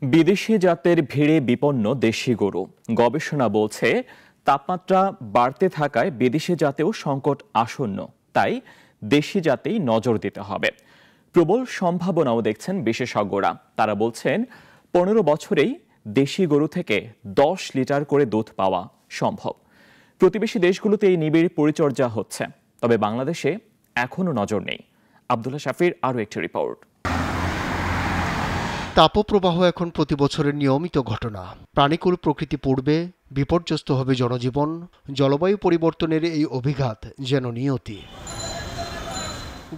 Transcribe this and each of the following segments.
বিদেশি জাতের ভিড়ে বিপন্ন দেশি গরু। গবেষণা বলছে তাপমাত্রা বাড়তে থাকায় বিদেশি জাতেও সংকট আসন্ন, তাই দেশি জাতেই নজর দিতে হবে। প্রবল সম্ভাবনাও দেখছেন বিশেষজ্ঞরা। তারা বলছেন 15 বছরেই দেশি গরু থেকে 10 লিটার করে দুধ পাওয়া সম্ভব। প্রতিবেশী দেশগুলোতে এই নিবিড় পরিচর্যা হচ্ছে, তবে বাংলাদেশে এখনো নজর নেই। আব্দুল্লাহ শাফির আরও একটি রিপোর্ট। তাপপ্রবাহ এখন প্রতি বছরের নিয়মিত ঘটনা। প্রাণীকুল প্রকৃতি পূর্বে, বিপর্যস্ত হবে জনজীবন। জলবায়ু পরিবর্তনের এই অভিঘাত যেন নিয়তি।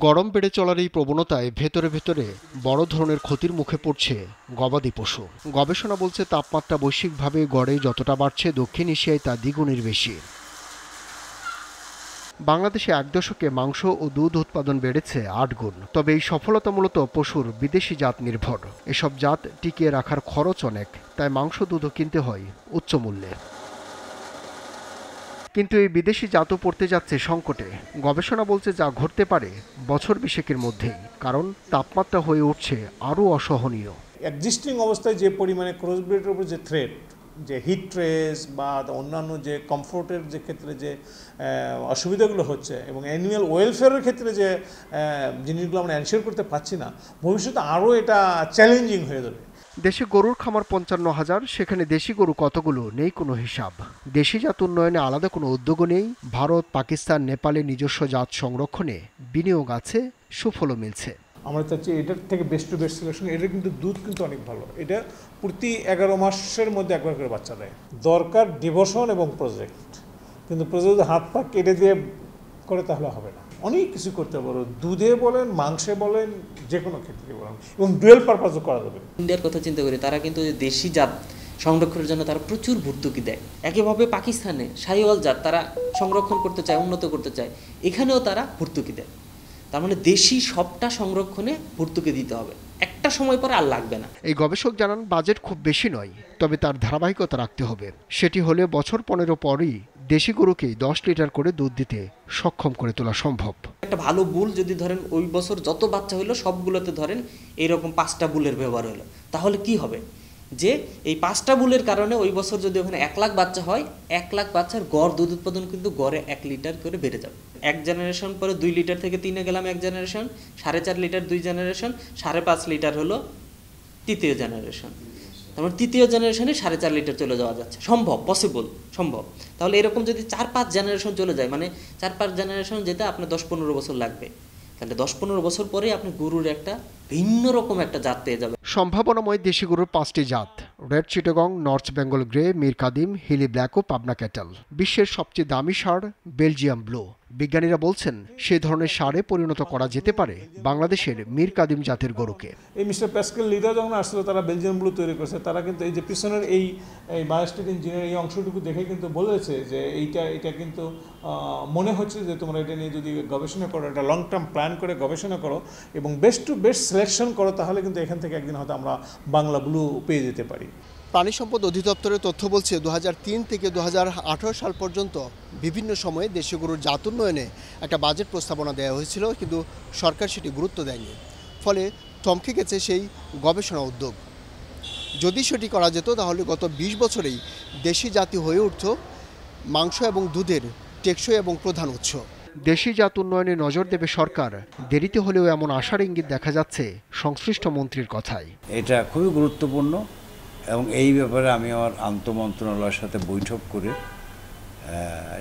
গরম বেড়ে চলার এই প্রবণতায় ভেতরে ভেতরে বড় ধরনের ক্ষতির মুখে পড়ছে গবাদি পশু। গবেষণা বলছে তাপমাত্রা বৈশ্বিকভাবে গড়ে যতটা বাড়ছে, দক্ষিণ এশিয়ায় তা দ্বিগুণের বেশি। বাংলাদেশে এক দশকে মাংস ও দুধ উৎপাদন বেড়েছে 8 গুণ। তবে এই সফলতা মূলত পশুর বিদেশি জাত নির্ভর। এসব জাত টিকিয়ে রাখার খরচ অনেক, তাই মাংস দুধও কিনতে হয় উচ্চ মূল্যে। কিন্তু এই বিদেশি জাতও পড়তে যাচ্ছে সংকটে। গবেষণা বলছে যা ঘটতে পারে বছর 20 মধ্যেই, কারণ তাপমাত্রা হয়ে উঠছে আরও অসহনীয়। এক্সিস্টিং অবস্থায় যে পরিমাণে ক্রসব্রিডের উপর যে থ্রেট, যে হিট স্ট্রেস বা অন্যান্য যে কমফোর্টের যে ক্ষেত্রে যে অসুবিধাগুলো হচ্ছে এবং অ্যানিম্যাল ওয়েলফেয়ারের ক্ষেত্রে যে জিনিসগুলো আমরা এনশিওর করতে পারছি না, ভবিষ্যতে আরও এটা চ্যালেঞ্জিং হয়ে যাবে। দেশে গরুর খামার 55,000, সেখানে দেশি গরু কতগুলো নেই কোনো হিসাব। দেশি জাত উন্নয়নে আলাদা কোনো উদ্যোগও নেই। ভারত, পাকিস্তান, নেপালে নিজস্ব জাত সংরক্ষণে বিনিয়োগ আছে, সুফলও মিলছে। আমরা চাচ্ছি এটার থেকে বেস্ট টু বেস্ট সিলেকশন। এটা কিন্তু দুধ কিন্তু অনেক ভালো। এটা প্রতি 11 মাসের মধ্যে একবার করে বাচ্চা দেয়। দরকার ডিভোশন এবং প্রজেক্ট, কিন্তু প্রজেক্ট হাত পা কেটে দিয়ে করে তাহলে হবে না। অনেক কিছু করতে পারো, দুধে বলেন, মাংসে বলেন, যে কোনো ক্ষেত্রে বলেন, এবং ডুয়েল পারপাসও করা যাবে। ইন্ডিয়ার কথা চিন্তা করি, তারা কিন্তু দেশি জাত সংরক্ষণের জন্য তারা প্রচুর ভর্তুকি দেয়। একইভাবে পাকিস্তানে শাহিওয়াল জাত তারা সংরক্ষণ করতে চায়, উন্নত করতে চায়, এখানেও তারা ভর্তুকি দেয়। তার মানে দেশি সবটা সংরক্ষণে ভর্তুকি দিতে হবে, একটা সময় পরে আর লাগবে না। এই গবেষক জানান বাজেট খুব বেশি নয়, তবে তার ধারাবাহিকতা রাখতে হবে। সেটি হলে বছর 15 পরই দেশি গরুকে 10 লিটার করে দুধ দিতে সক্ষম করে তোলা সম্ভব। একটা ভালো বুল যদি ধরেন ওই বছর যত বাচ্চা হলো সবগুলোতে ধরেন এইরকম 5টা বুলের ব্যবহার হলো, তাহলে কি হবে যে এই 5টা বুলের কারণে ওই বছর যদি ওখানে 1 লাখ বাচ্চা হয়, 1 লাখ বাচ্চার গড় দুধ উৎপাদন কিন্তু গড়ে 1 লিটার করে বেড়ে যাবে। এক জেনারেশন পরে 2 লিটার থেকে 3-এ গেলাম, এক জেনারেশন 4.5 লিটার, 2 জেনারেশন 5.5 লিটার হলো তৃতীয় জেনারেশন। তার মানে তৃতীয় জেনারেশনে 4.5 লিটার চলে যাওয়া যাচ্ছে, সম্ভব, পসিবল, সম্ভব। তাহলে এরকম যদি 4-5 জেনারেশন চলে যায়, মানে 4-5 জেনারেশন যেতে আপনার 10-15 বছর লাগবে, তাহলে 10-15 বছর পরে আপনি গরুর একটা ভিন্ন রকম একটা জাত পেয়ে যাবেন। সম্ভাবনাময় দেশি গরুর 5টি জাত: red Chittagong, north Bengal grey, Mir Kadim, Hili black ও পাবনা ক্যাটেল। বিশ্বের সবচেয়ে দামি ষাঁড় বেলজিয়াম ব্লু। বিজ্ঞানীরা বলছেন সে ধরনের ষাঁড়ে পরিণত করা যেতে পারে বাংলাদেশের মীর কাদিম জাতের গরুকে। এই মিস্টার প্যাসকেল লিডার যখন আসছিল, তারা বেলজিয়াম ব্লু তৈরি করেছে। তারা কিন্তু এই যে পিছনের এই বায়োস্টেট ইঞ্জিনের এই অংশটুকু দেখে কিন্তু বলেছে যে এটা কিন্তু মনে হচ্ছে যে তোমরা এটা নিয়ে যদি গবেষণা করো, একটা লং টার্ম প্ল্যান করে গবেষণা করো এবং বেস্ট টু বেস্ট সিলেকশন করো, তাহলে কিন্তু এখান থেকে একদিন হয়তো আমরা বাংলা ব্লু পেয়ে যেতে পারি। প্রাণী সম্পদ অধিদপ্তরের তথ্য বলছে 2003 থেকে 2018 সাল পর্যন্ত বিভিন্ন সময়ে দেশি গরুর জাত উন্নয়নে একটা বাজেট প্রস্তাবনা দেওয়া হয়েছিল, কিন্তু সরকার সেটি গুরুত্ব দেয়নি। ফলে থমকে গেছে সেই গবেষণা উদ্যোগ। যদি সেটি করা যেত তাহলে গত 20 বছরেই দেশি জাতি হয়ে উঠত মাংস এবং দুধের টেকসই এবং প্রধান উৎস। দেশি জাত উন্নয়নে নজর দেবে সরকার, দেরিতে হলেও এমন আশার ইঙ্গিত দেখা যাচ্ছে সংশ্লিষ্ট মন্ত্রীর কথায়। এটা খুবই গুরুত্বপূর্ণ এবং এই ব্যাপারে আমি আমার আন্তঃমন্ত্রণালয়ের সাথে বৈঠক করে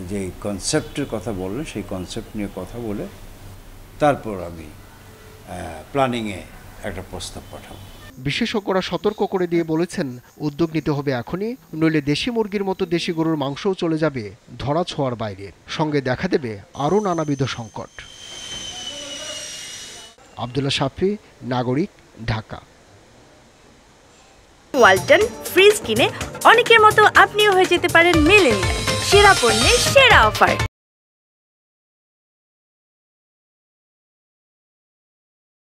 যে কনসেপ্টের কথা বললেন সেই কনসেপ্ট নিয়ে কথা বলে তারপর আমি প্ল্যানিংয়ে একটা প্রস্তাব পাঠাবো। বিশেষজ্ঞরা সতর্ক করে দিয়ে বলেছেন উদ্যোগ নিতে হবে এখনই, নইলে দেশি মুরগির মতো দেশি গরুর মাংসও চলে যাবে ধরা ছোঁয়ার বাইরে। সঙ্গে দেখা দেবে আরও নানাবিধ সংকট। আব্দুল্লাহ শাফি, নাগরিক, ঢাকা। ওয়ালটন ফ্রিজ কিনে অনেকের মতো আপনিও হয়ে যেতে পারেন মিলেনিয়াল। সেরা পণ্যের সেরা অফার।